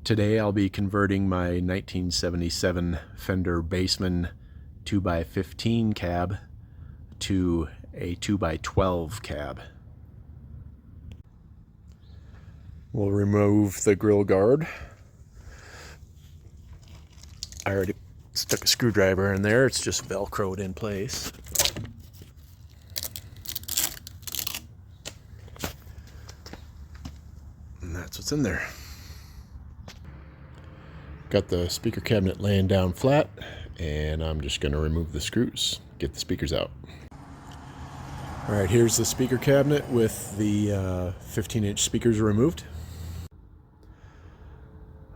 Today I'll be converting my 1977 Fender Bassman 2x15 cab to a 2x12 cab. We'll remove the grill guard. I already stuck a screwdriver in there, it's just velcroed in place. And that's what's in there. Got the speaker cabinet laying down flat, and I'm just going to remove the screws, get the speakers out. Alright, here's the speaker cabinet with the 15-inch speakers removed.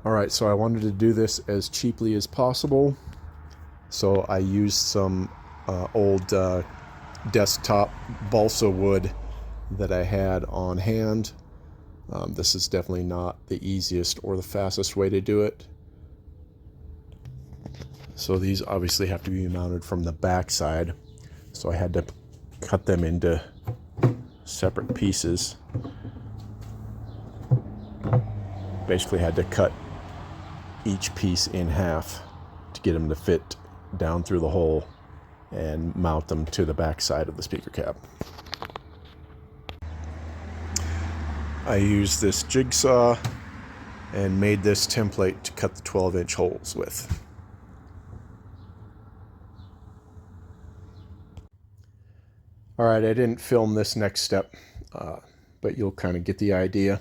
Alright, so I wanted to do this as cheaply as possible, so I used some old desktop balsa wood that I had on hand. This is definitely not the easiest or the fastest way to do it. So these obviously have to be mounted from the back side, so I had to cut them into separate pieces. Basically had to cut each piece in half to get them to fit down through the hole and mount them to the back side of the speaker cab. I used this jigsaw and made this template to cut the 12-inch holes with. Alright, I didn't film this next step, but you'll kind of get the idea.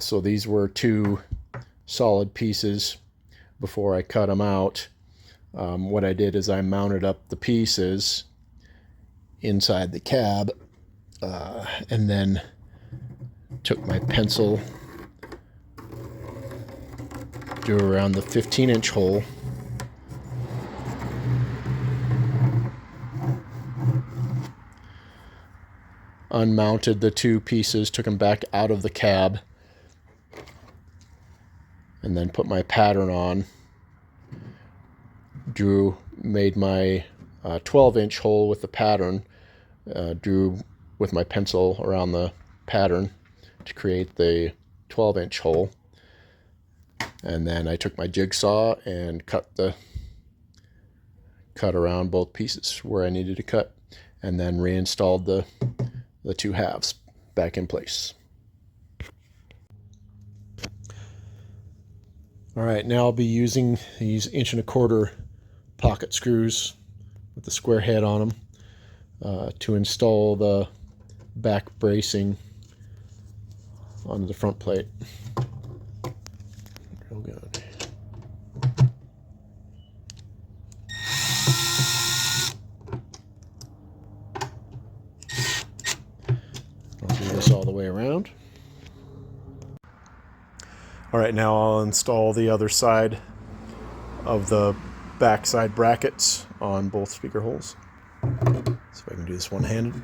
So these were two solid pieces before I cut them out. What I did is I mounted up the pieces inside the cab and then took my pencil, drew around the 15-inch hole, unmounted the two pieces, took them back out of the cab, and then put my pattern on, made my 12-inch hole with the pattern, drew with my pencil around the pattern to create the 12-inch hole, and then I took my jigsaw and cut around both pieces where I needed to cut, and then reinstalled the two halves back in place. Alright, now I'll be using these 1.25" pocket screws with the square head on them to install the back bracing onto the front plate. Real good. I'll do this all the way around. Alright, now I'll install the other side of the backside brackets on both speaker holes. See if I can do this one-handed.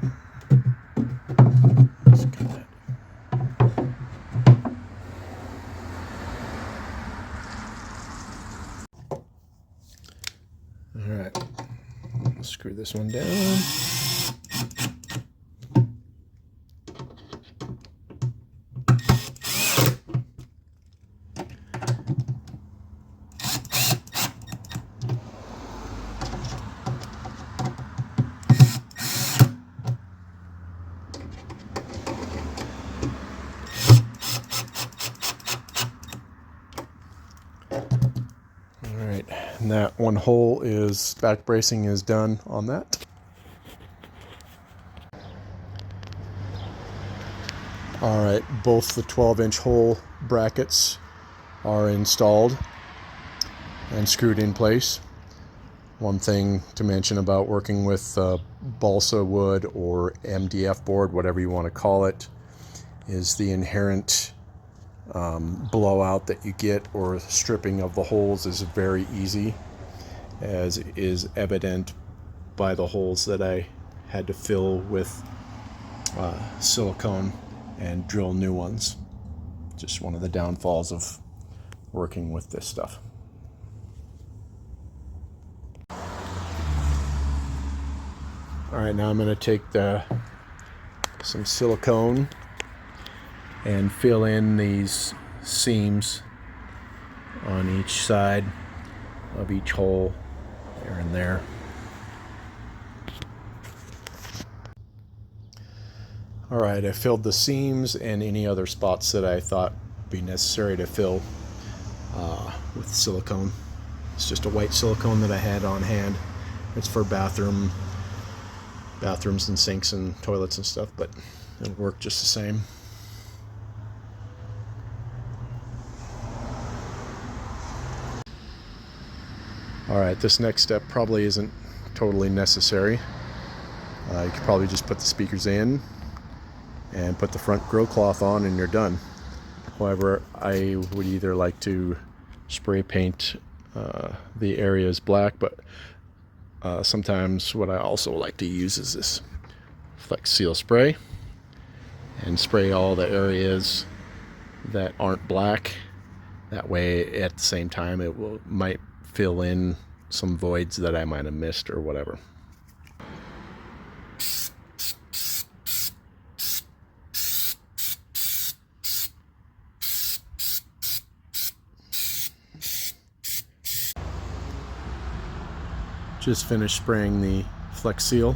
Alright, screw this one down. Alright, and that one hole is, back bracing is done on that. Alright, both the 12-inch hole brackets are installed and screwed in place. One thing to mention about working with balsa wood or MDF board, whatever you want to call it, is the inherent blowout that you get, or stripping of the holes, is very easy, as is evident by the holes that I had to fill with silicone and drill new ones. Just one of the downfalls of working with this stuff. Alright, now I'm going to take some silicone and fill in these seams on each side of each hole, there and there. Alright, I filled the seams and any other spots that I thought would be necessary to fill with silicone. It's just a white silicone that I had on hand. It's for bathrooms and sinks and toilets and stuff, but it'll work just the same. Alright, this next step probably isn't totally necessary. You could probably just put the speakers in and put the front grill cloth on and you're done. However, I would either like to spray paint the areas black, but sometimes what I also like to use is this Flex Seal spray and spray all the areas that aren't black. That way at the same time it might fill in some voids that I might have missed or whatever. Just finished spraying the Flex Seal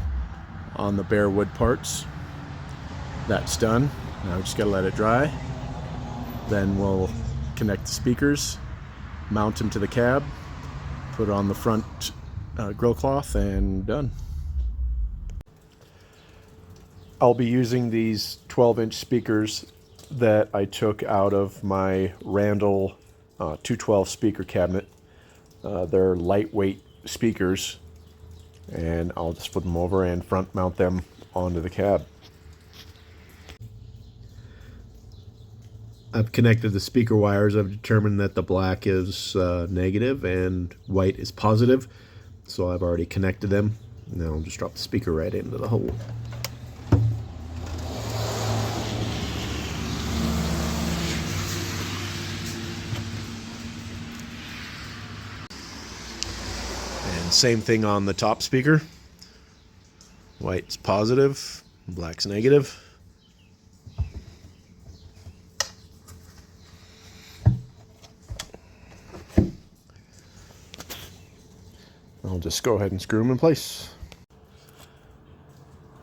on the bare wood parts. That's done. Now we just gotta let it dry. Then we'll connect the speakers, mount them to the cab, put it on the front grill cloth, and done. I'll be using these 12-inch speakers that I took out of my Randall 212 speaker cabinet. They're lightweight speakers, and I'll just flip them over and front mount them onto the cab. I've connected the speaker wires. I've determined that the black is negative and white is positive, so I've already connected them. Now I'll just drop the speaker right into the hole. And same thing on the top speaker. White's positive, black's negative. I'll just go ahead and screw them in place.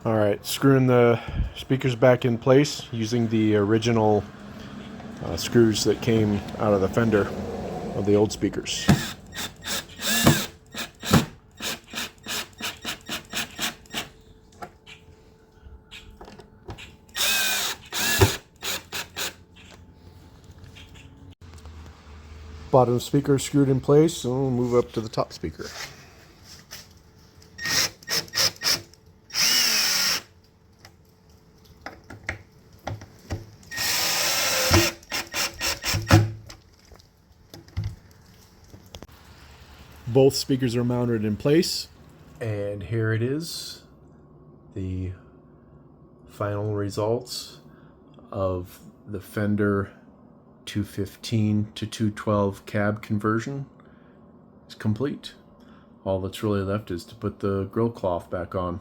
Alright, screwing the speakers back in place using the original screws that came out of the fender of the old speakers. Bottom speaker screwed in place, so we'll move up to the top speaker. Both speakers are mounted in place, and here it is, the final results of the Fender 215 to 212 cab conversion is complete. All that's really left is to put the grill cloth back on.